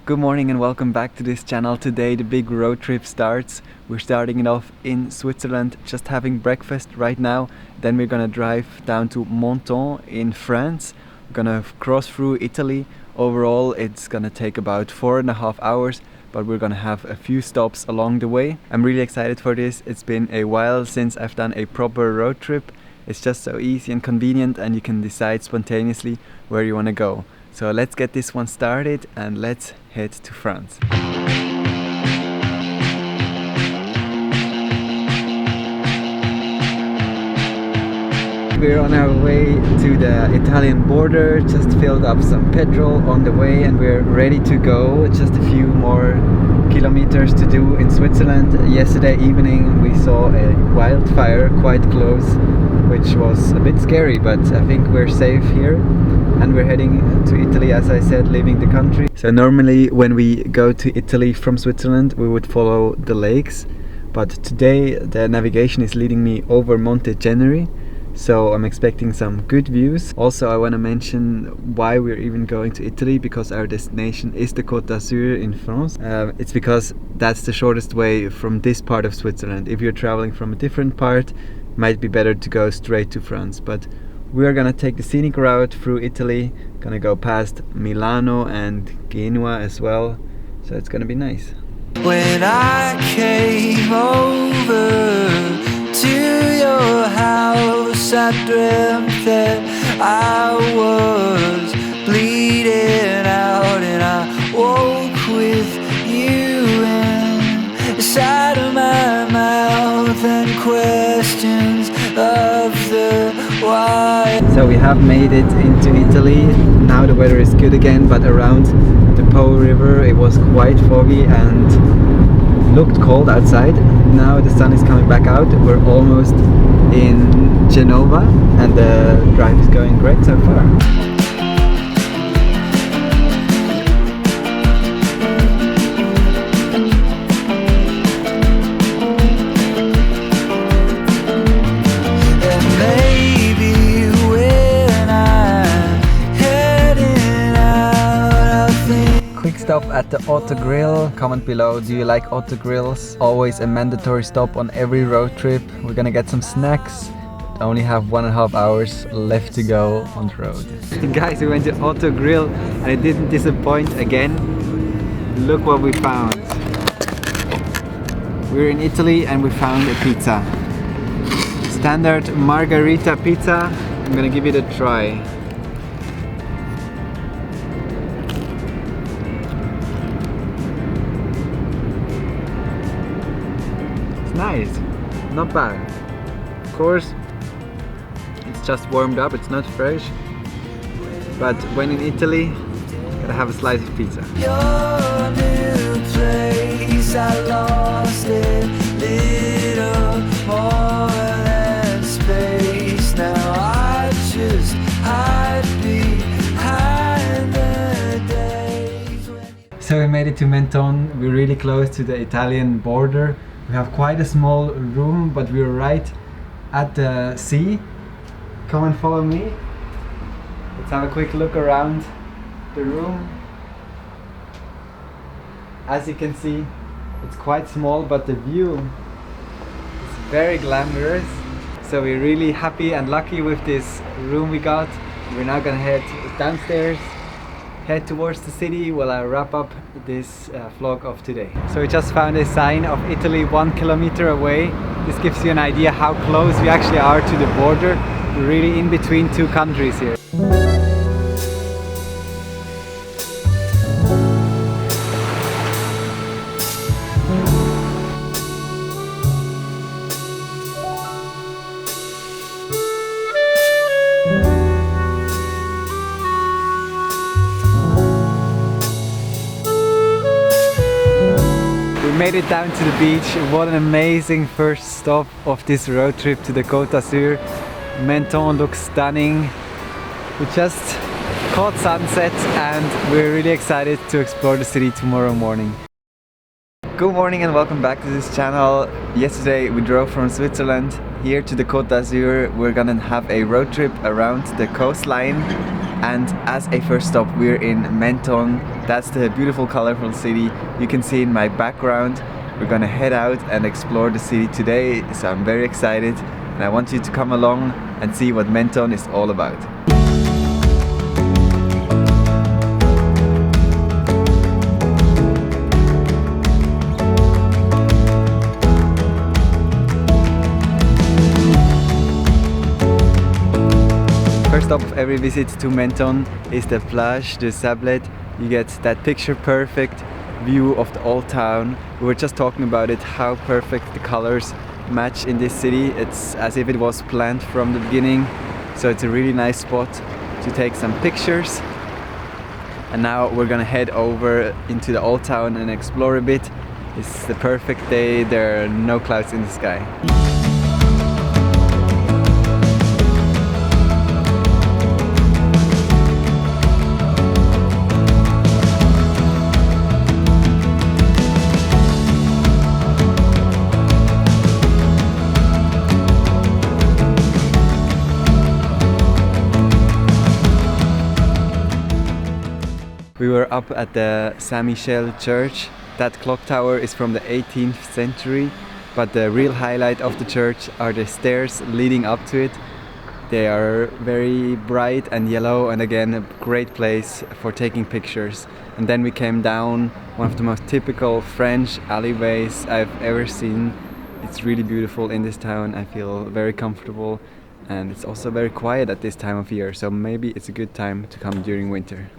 Good morning and welcome back to this channel. Today the big road trip starts. We're starting it off in Switzerland, just having breakfast right now. Then we're gonna drive down to Menton in France. We're gonna cross through Italy. Overall it's gonna take about 4.5 hours, but we're gonna have a few stops along the way. I'm really excited for this. It's been a while since I've done a proper road trip. It's just so easy and convenient, and you can decide spontaneously where you want to go. So let's get this one started and let's head to France. We're on our way to the Italian border, just filled up some petrol on the way and we're ready to go. Just a few more kilometers to do in Switzerland. Yesterday evening we saw a wildfire quite close, which was a bit scary, but I think we're safe here. And we're heading to Italy, as I said, leaving the country. So normally when we go to Italy from Switzerland we would follow the lakes, but today the navigation is leading me over Monte, so I'm expecting some good views. Also I want to mention why we're even going to Italy, because our destination is the Côte d'Azur in France. It's because that's the shortest way from this part of Switzerland. If you're traveling from a different part, it might be better to go straight to France, but we're gonna take the scenic route through Italy, gonna go past Milano and Genoa as well, so it's gonna be nice. When I came over to your house, I dreamt that I was bleeding out, and I woke with you inside of my mouth and questions of the why. So we have made it into Italy. Now the weather is good again, but around the Po River it was quite foggy and looked cold outside. Now the sun is coming back out. We're almost in Genova and the drive is going great so far. Stop at the Auto Grill. Comment below, do you like Auto Grills? Always a mandatory stop on every road trip. We're gonna get some snacks. Only have 1.5 hours left to go on the road. Guys, we went to Auto Grill and it didn't disappoint again. Look what we found. We're in Italy and we found a pizza. Standard margarita pizza. I'm gonna give it a try. Nice, not bad. Of course, it's just warmed up, it's not fresh. But when in Italy, gotta have a slice of pizza. Your new place, I lost it, little more than space. Now I just hide behind the days when... So we made it to Menton. We're really close to the Italian border. We have quite a small room, but we're right at the sea. Come and follow me. Let's have a quick look around the room. As you can see, it's quite small, but the view is very glamorous. So we're really happy and lucky with this room we got. We're now gonna head downstairs, head towards the city while I wrap up this vlog of today. So we just found a sign of Italy 1 kilometer away. This gives you an idea how close we actually are to the border. We're really in between two countries here. Made it down to the beach. What an amazing first stop of this road trip to the Côte d'Azur. Menton looks stunning. We just caught sunset and we're really excited to explore the city tomorrow morning. Good morning and welcome back to this channel. Yesterday we drove from Switzerland here to the Côte d'Azur. We're gonna have a road trip around the coastline. And as a first stop, we're in Menton. That's the beautiful, colorful city you can see in my background. We're gonna head out and explore the city today, so I'm very excited and I want you to come along and see what Menton is all about. First stop of every visit to Menton is the Plage de Sablet. You get that picture perfect view of the old town. We were just talking about it, how perfect the colors match in this city. It's as if it was planned from the beginning. So it's a really nice spot to take some pictures. And now we're gonna head over into the old town and explore a bit. It's the perfect day, there are no clouds in the sky. We were up at the Saint Michel church. That clock tower is from the 18th century, but the real highlight of the church are the stairs leading up to it. They are very bright and yellow, and again a great place for taking pictures. And then we came down one of the most typical French alleyways I've ever seen. It's really beautiful in this town. I feel very comfortable, and it's also very quiet at this time of year, so maybe it's a good time to come during winter.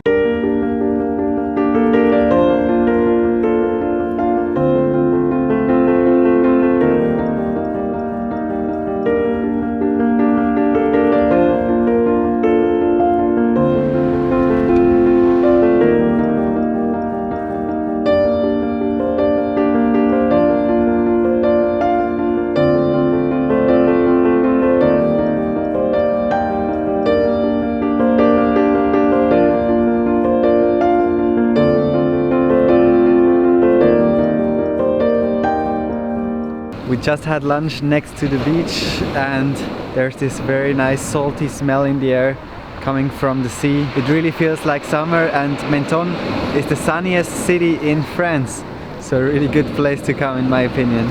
We just had lunch next to the beach, and there's this very nice salty smell in the air coming from the sea. It really feels like summer, and Menton is the sunniest city in France, so a really good place to come in my opinion.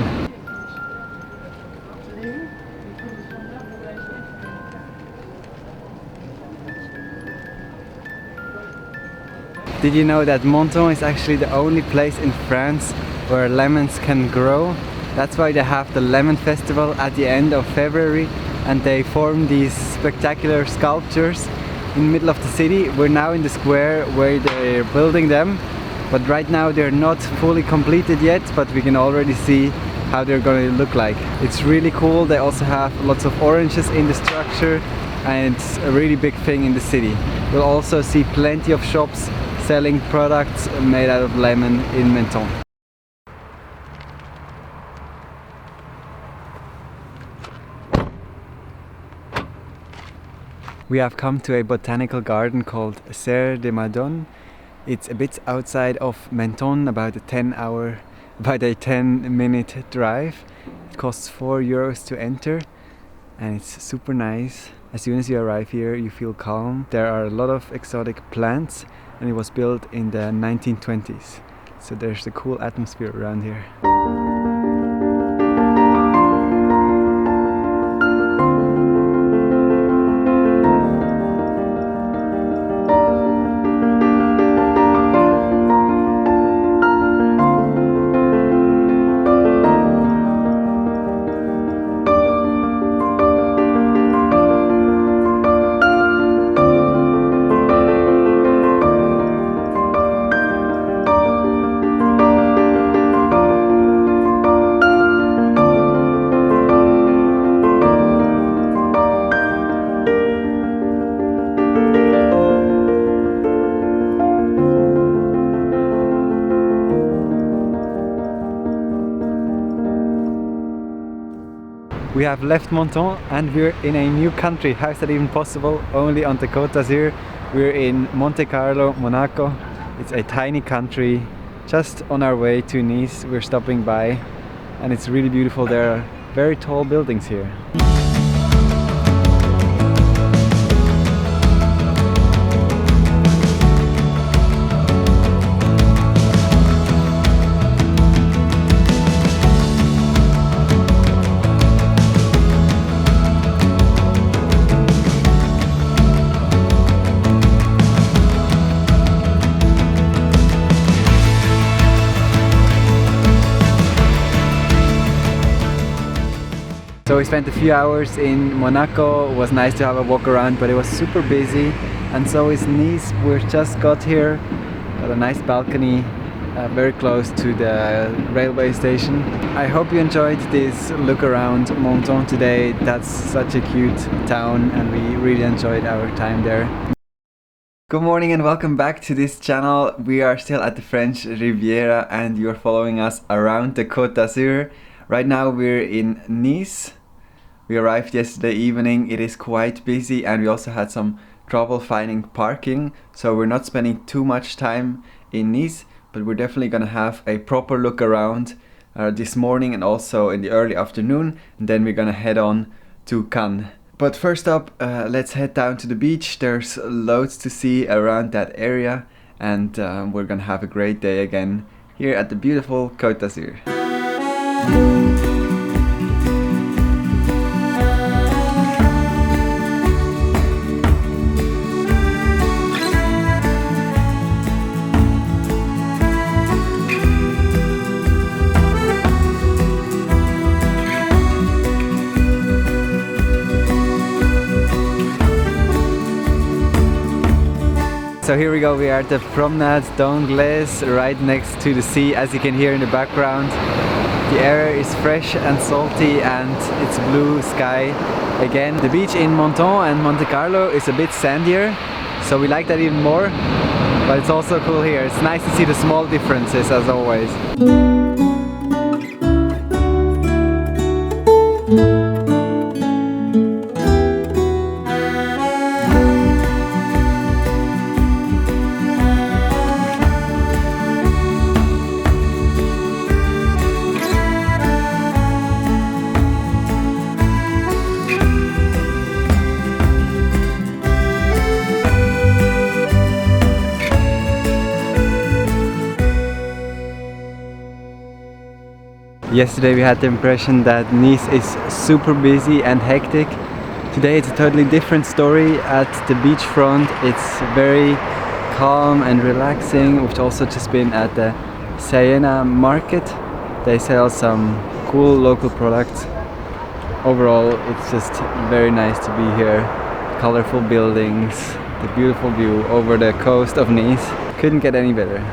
Did you know that Menton is actually the only place in France where lemons can grow? That's why they have the Lemon Festival at the end of February, and they form these spectacular sculptures in the middle of the city. We're now in the square where they're building them, but right now they're not fully completed yet, but we can already see how they're going to look like. It's really cool. They also have lots of oranges in the structure, and it's a really big thing in the city. We'll also see plenty of shops selling products made out of lemon in Menton. We have come to a botanical garden called Serre de Madone. It's a bit outside of Menton, about a 10-minute drive. It costs €4 to enter, and it's super nice. As soon as you arrive here, you feel calm. There are a lot of exotic plants, and it was built in the 1920s. So there's a cool atmosphere around here. We have left Menton and we're in a new country. How is that even possible? Only on the Côte d'Azur. We're in Monte Carlo, Monaco. It's a tiny country just on our way to Nice. We're stopping by and it's really beautiful. There are very tall buildings here. So we spent a few hours in Monaco. It was nice to have a walk around, but it was super busy. And so is Nice. We just got here, got a nice balcony, very close to the railway station. I hope you enjoyed this look around Menton today. That's such a cute town and we really enjoyed our time there. Good morning and welcome back to this channel. We are still at the French Riviera and you're following us around the Côte d'Azur. Right now we're in Nice. We arrived yesterday evening. It is quite busy and we also had some trouble finding parking, so we're not spending too much time in Nice, but we're definitely gonna have a proper look around this morning and also in the early afternoon, and then we're gonna head on to Cannes. But first up, let's head down to the beach. There's loads to see around that area and we're gonna have a great day again here at the beautiful Côte d'Azur. So here we go, we are at the Promenade d'Anglaise, right next to the sea, as you can hear in the background. The air is fresh and salty and it's blue sky again. The beach in Menton and Monte Carlo is a bit sandier, so we like that even more, but it's also cool here. It's nice to see the small differences as always. Yesterday we had the impression that Nice is super busy and hectic. Today it's a totally different story at the beachfront. It's very calm and relaxing. We've also just been at the Siena market. They sell some cool local products. Overall it's just very nice to be here. Colorful buildings, the beautiful view over the coast of Nice. Couldn't get any better.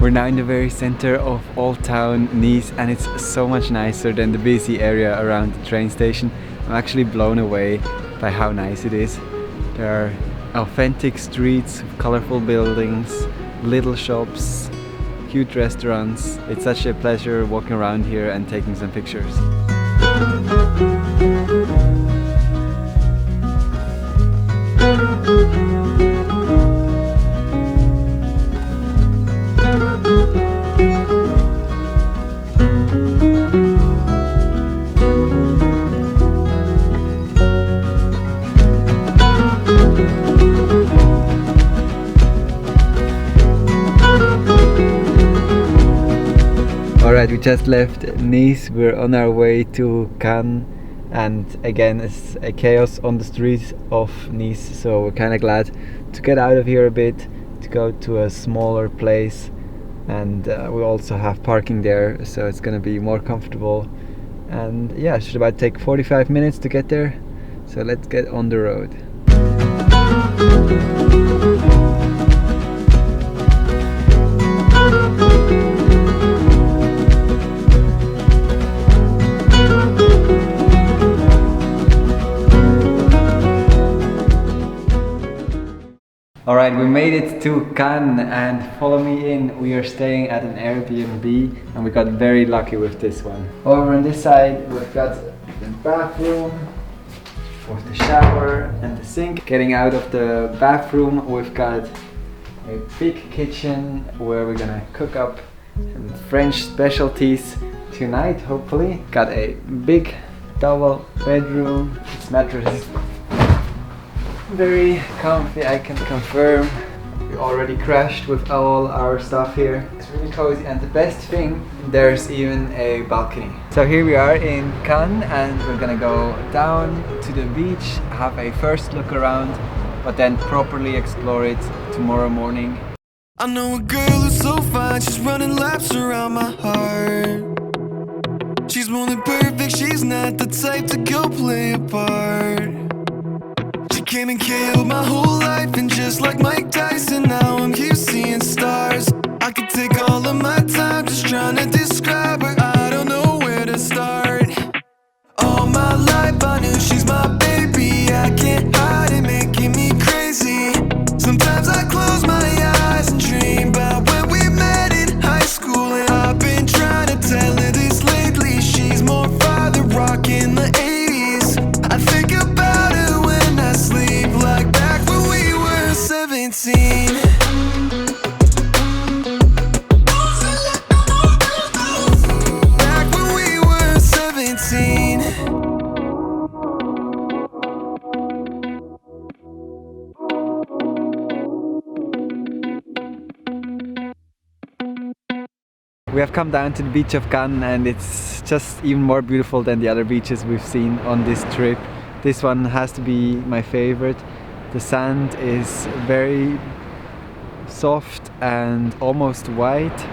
We're now in the very center of Old Town Nice and it's so much nicer than the busy area around the train station. I'm actually blown away by how nice it is. There are authentic streets, colorful buildings, little shops, cute restaurants. It's such a pleasure walking around here and taking some pictures. Alright, we just left Nice, we're on our way to Cannes and again it's a chaos on the streets of Nice, so we're kind of glad to get out of here a bit, to go to a smaller place, and we also have parking there, so it's gonna be more comfortable. And yeah, it should about take 45 minutes to get there, so let's get on the road. Alright, we made it to Cannes and follow me in. We are staying at an Airbnb and we got very lucky with this one. Over on this side we've got the bathroom with the shower and the sink. Getting out of the bathroom we've got a big kitchen where we're gonna cook up some French specialties tonight, hopefully. Got a big double bedroom. This mattress is very comfy, I can confirm. We already crashed with all our stuff here. It's really cozy, and the best thing, there's even a balcony. So here we are in Cannes, and we're gonna go down to the beach, have a first look around, but then properly explore it tomorrow morning. I know a girl who's so fine, she's running laps around my heart. She's more than perfect, she's not the type to go play a part. She came and killed my whole life, and just like Mike Tyson, now I'm here seeing stars. I could take all of my time just trying to describe her, I don't know where to start. All my life I knew she's my baby, I can't hide it, making me crazy. Sometimes I close my eyes and dream about when we met in high school, and I've been trying to tell her this lately. She's more father rock in the 80s. I think about her when I sleep, like back when we were 17. Back when we were 17. We have come down to the beach of Cannes, and it's just even more beautiful than the other beaches we've seen on this trip. This one has to be my favorite. The sand is very soft and almost white,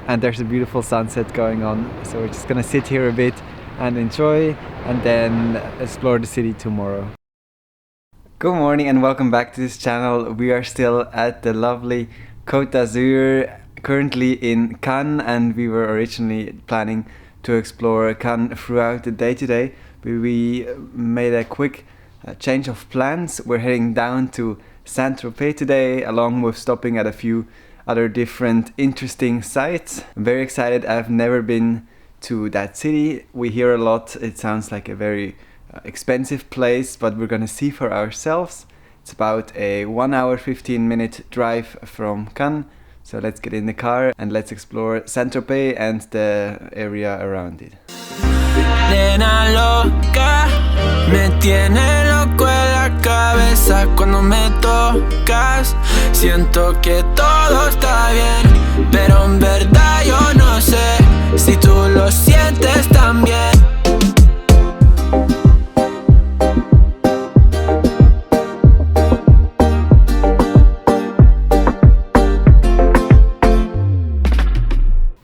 and there's a beautiful sunset going on. So we're just gonna sit here a bit and enjoy, and then explore the city tomorrow. Good morning and welcome back to this channel. We are still at the lovely Côte d'Azur, currently in Cannes, and we were originally planning to explore Cannes throughout the day today, but we made a quick change of plans. We're heading down to Saint-Tropez today, along with stopping at a few other different interesting sites. I'm very excited. I've never been to that city. We hear a lot, it sounds like a very expensive place, but we're gonna see for ourselves. It's about a 1 hour 15-minute drive from Cannes. So let's get in the car and let's explore Saint-Tropez and the area around it. Nena loca, me tiene loco en la cabeza cuando me tocas. Siento que todo está bien, pero en verdad yo no sé si tú lo sientes también.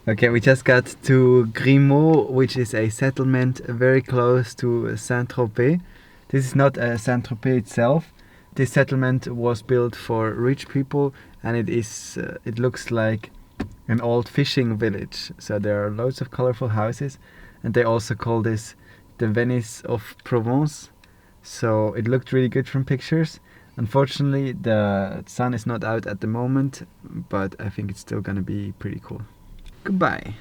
Okay, we just got to Grimaud, which is a settlement very close to Saint-Tropez. This is not Saint-Tropez itself. This settlement was built for rich people, and it looks like an old fishing village. So there are loads of colorful houses, and they also call this the Venice of Provence. So it looked really good from pictures. Unfortunately, the sun is not out at the moment, but I think it's still gonna be pretty cool. Goodbye.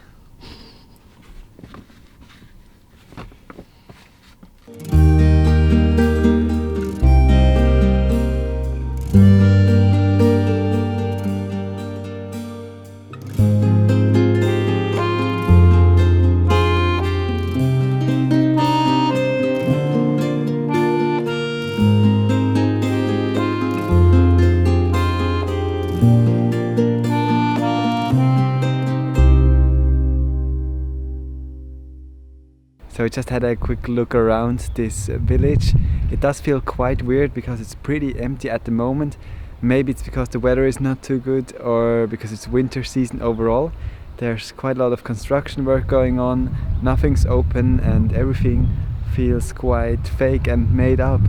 So we just had a quick look around this village. It does feel quite weird because it's pretty empty at the moment. Maybe it's because the weather is not too good, or because it's winter season overall. There's quite a lot of construction work going on, nothing's open, and everything feels quite fake and made up.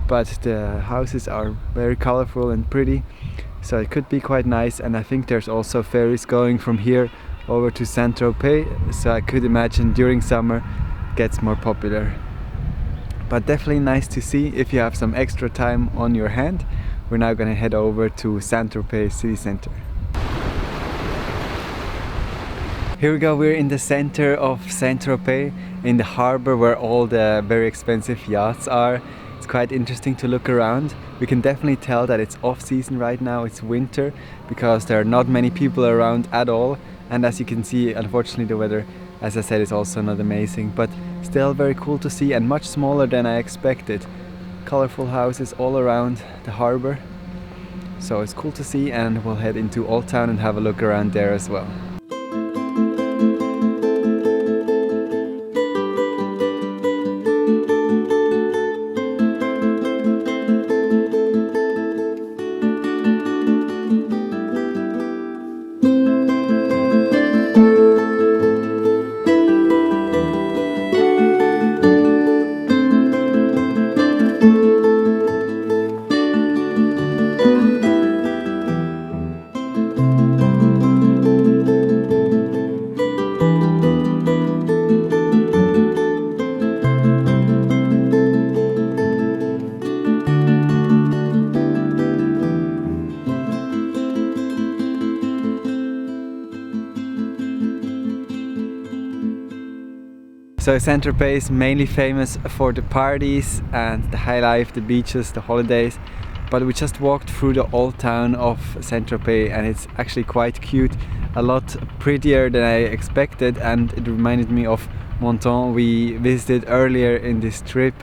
But the houses are very colorful and pretty, so it could be quite nice. And I think there's also ferries going from here over to Saint-Tropez, so I could imagine during summer gets more popular. But definitely nice to see if you have some extra time on your hand. We're now gonna head over to Saint-Tropez city center. Here we go, we're in the center of Saint-Tropez, in the harbor where all the very expensive yachts are. It's quite interesting to look around. We can definitely tell that it's off season right now, it's winter, because there are not many people around at all. And as you can see, unfortunately the weather, as I said, is also not amazing, but still very cool to see and much smaller than I expected. Colorful houses all around the harbor. So it's cool to see, and we'll head into Old Town and have a look around there as well. So Saint-Tropez is mainly famous for the parties and the high life, the beaches, the holidays. But we just walked through the old town of Saint-Tropez, and it's actually quite cute, a lot prettier than I expected, and it reminded me of Menton we visited earlier in this trip.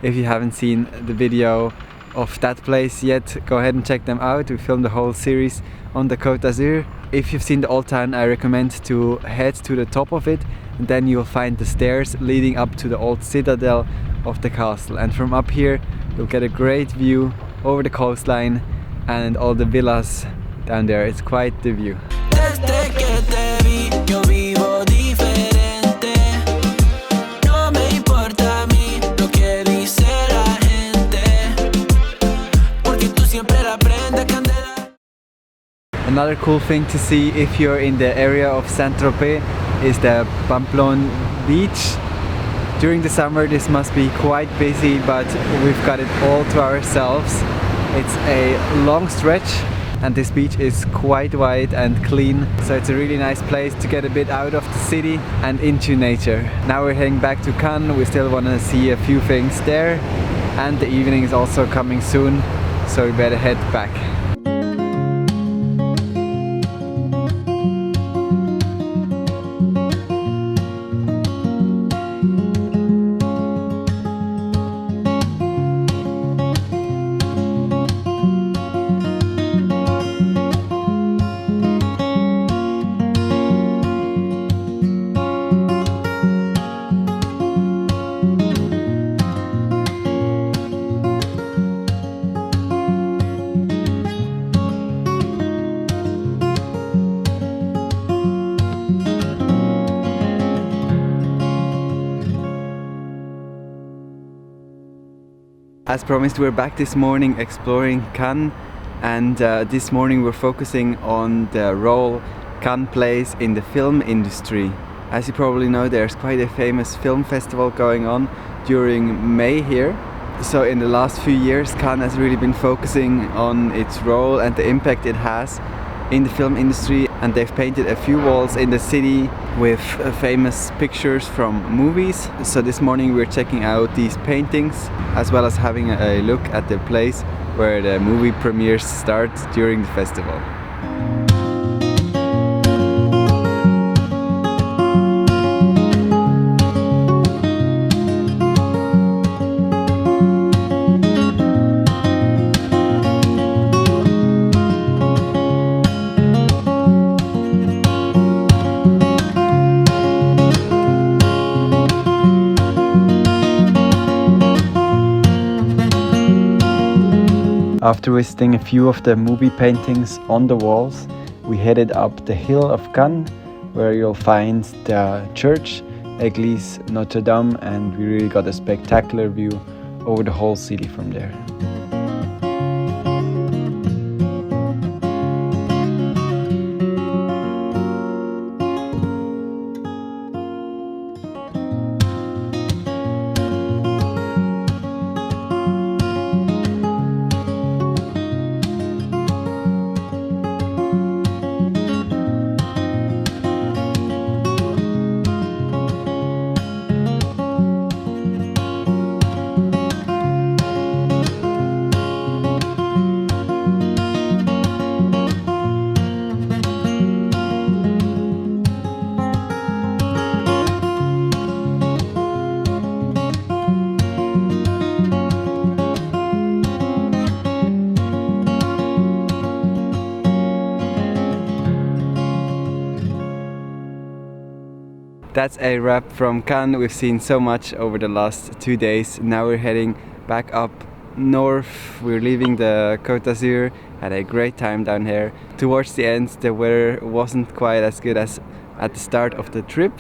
If you haven't seen the video of that place yet, go ahead and check them out. We filmed the whole series on the Côte d'Azur. If you've seen the old town, I recommend to head to the top of it, and then you'll find the stairs leading up to the old citadel of the castle. And from up here you'll get a great view over the coastline and all the villas down there. It's quite the view. Another cool thing to see if you're in the area of Saint-Tropez is the Pamplon Beach. During the summer this must be quite busy, but we've got it all to ourselves. It's a long stretch and this beach is quite wide and clean, so it's a really nice place to get a bit out of the city and into nature. Now we're heading back to Cannes. We still want to see a few things there, and the evening is also coming soon, so we better head back. As promised, we're back this morning exploring Cannes, and this morning we're focusing on the role Cannes plays in the film industry. As you probably know, there's quite a famous film festival going on during May here. So in the last few years, Cannes has really been focusing on its role and the impact it has in the film industry, and they've painted a few walls in the city with famous pictures from movies. So this morning we're checking out these paintings, as well as having a look at the place where the movie premieres start during the festival. After visiting a few of the movie paintings on the walls, we headed up the hill of Cannes, where you'll find the church, Église Notre Dame, and we really got a spectacular view over the whole city from there. That's a wrap from Cannes. We've seen so much over the last 2 days. Now we're heading back up north. We're leaving the Côte d'Azur. Had a great time down here. Towards the end, the weather wasn't quite as good as at the start of the trip,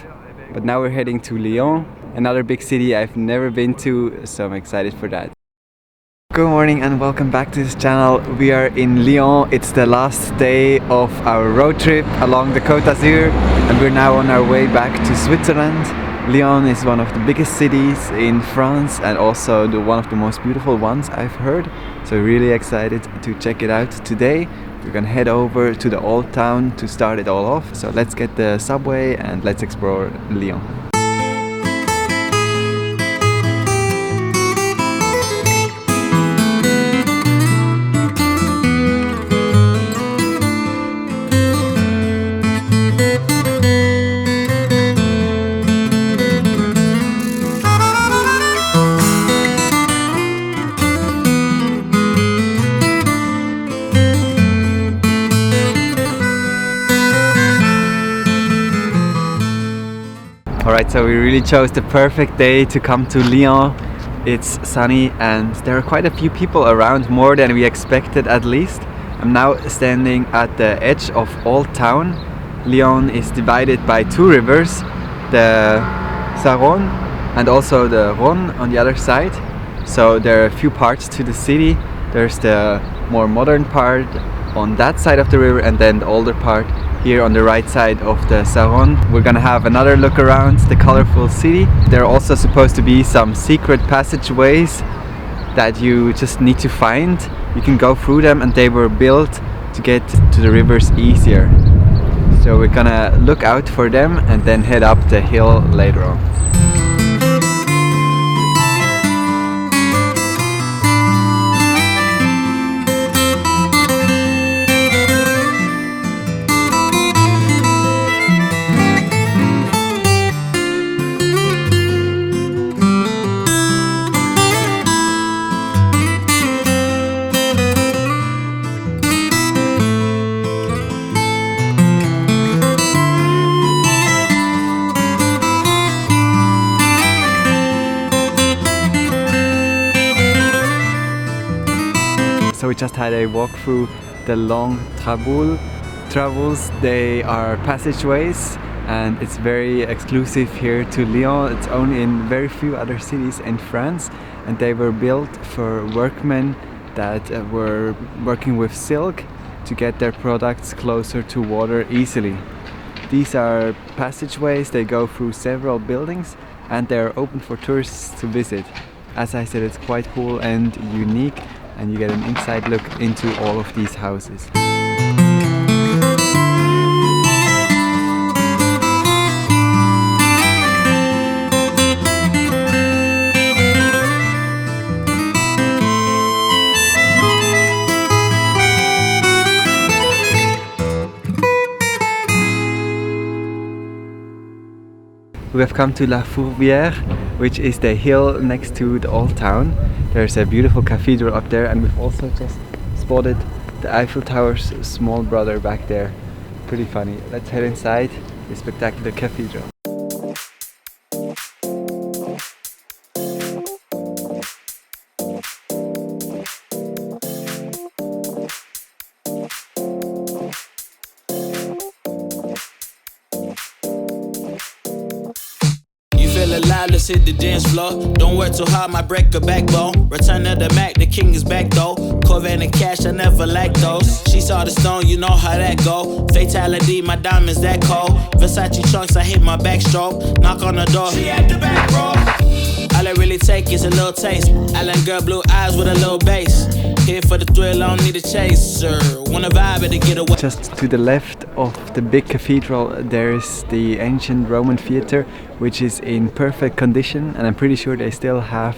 but now we're heading to Lyon, another big city I've never been to, so I'm excited for that. Good morning and welcome back to this channel. We are in Lyon. It's the last day of our road trip along the Côte d'Azur, and we're now on our way back to Switzerland. Lyon is one of the biggest cities in France and also one of the most beautiful ones, I've heard. So really excited to check it out today. We're gonna head over to the old town to start it all off. So let's get the subway and let's explore Lyon. Alright, so we really chose the perfect day to come to Lyon. It's sunny and there are quite a few people around, more than we expected at least. I'm now standing at the edge of Old Town. Lyon is divided by two rivers, the Saône and also the Rhône on the other side. So there are a few parts to the city. There's the more modern part on that side of the river and then the older part here on the right side of the Saône. We're gonna have another look around the colorful city. There are also supposed to be some secret passageways that you just need to find. You can go through them and they were built to get to the rivers easier. So we're gonna look out for them and then head up the hill later on. So we just had a walk through the long travels. They are passageways and it's very exclusive here to Lyon. It's only in very few other cities in France, and they were built for workmen that were working with silk to get their products closer to water easily. These are passageways. They go through several buildings and they're open for tourists to visit. As I said, it's quite cool and unique, and you get an inside look into all of these houses. We have come to La Fourvière, which is the hill next to the old town. There's a beautiful cathedral up there, and we've also just spotted the Eiffel Tower's small brother back there. Pretty funny. Let's head inside the spectacular cathedral. Let's hit the dance floor. Don't work too hard, might break a backbone. Return of the Mac, the king is back though. Corvette and cash, I never lack those. She saw the stone, you know how that go. Fatality, my diamonds that cold. Versace trunks, I hit my backstroke. Knock on the door, she at the back, bro. All I really take is a little taste. Island girl, blue eyes with a little bass. Here for the thrill, I don't need a chaser. Wanna vibe it to get away. Just to the left of the big cathedral there is the ancient Roman theater, which is in perfect condition, and I'm pretty sure they still have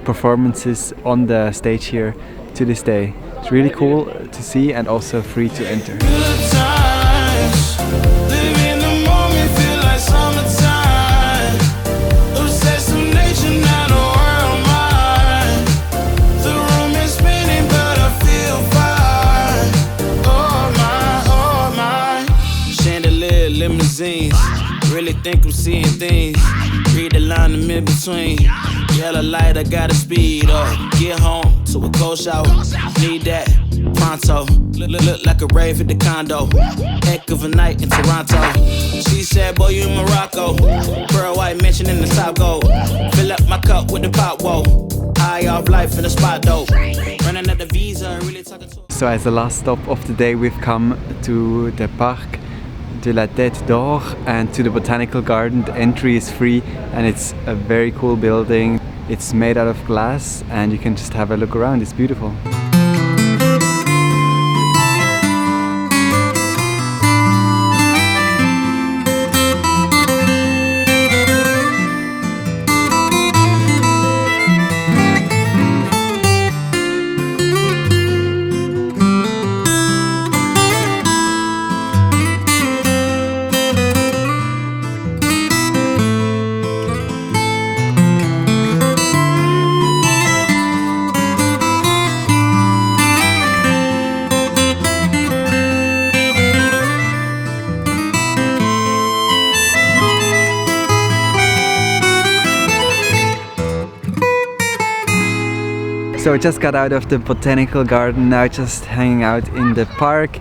performances on the stage here to this day. It's really cool to see and also free to enter. Good times, live in the moment, feel like summertime. Obsessed with nature, not a world mine. The room is spinning, but I feel fine. Oh my, oh my. Chandelier, limousines. Really really think I'm seeing things. Read the line I'm in between. Yellow light, I gotta speed up. Get home to a cold shower. Need that pronto. Look like a rave at the condo. Heck of a night in Toronto. She said, boy, you in Morocco. Pearl white mention in the top gold. Fill up my cup with the pop, whoa. High off life in the spot, though. Running at the visa, really talking to. So as the last stop of the day, we've come to the Parc de la Tête d'Or and to the Botanical Garden. The entry is free and it's a very cool building. It's made out of glass and you can just have a look around. It's beautiful. So we just got out of the Botanical Garden, now just hanging out in the park.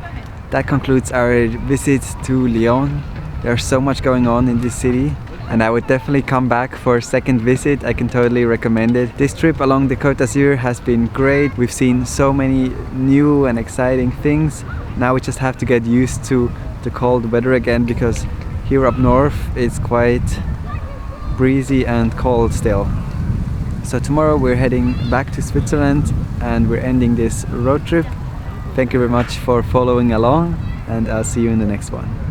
That concludes our visit to Lyon. There's so much going on in this city and I would definitely come back for a second visit. I can totally recommend it. This trip along the Côte d'Azur has been great. We've seen so many new and exciting things. Now we just have to get used to the cold weather again because here up north it's quite breezy and cold still. So tomorrow we're heading back to Switzerland and we're ending this road trip. Thank you very much for following along and I'll see you in the next one.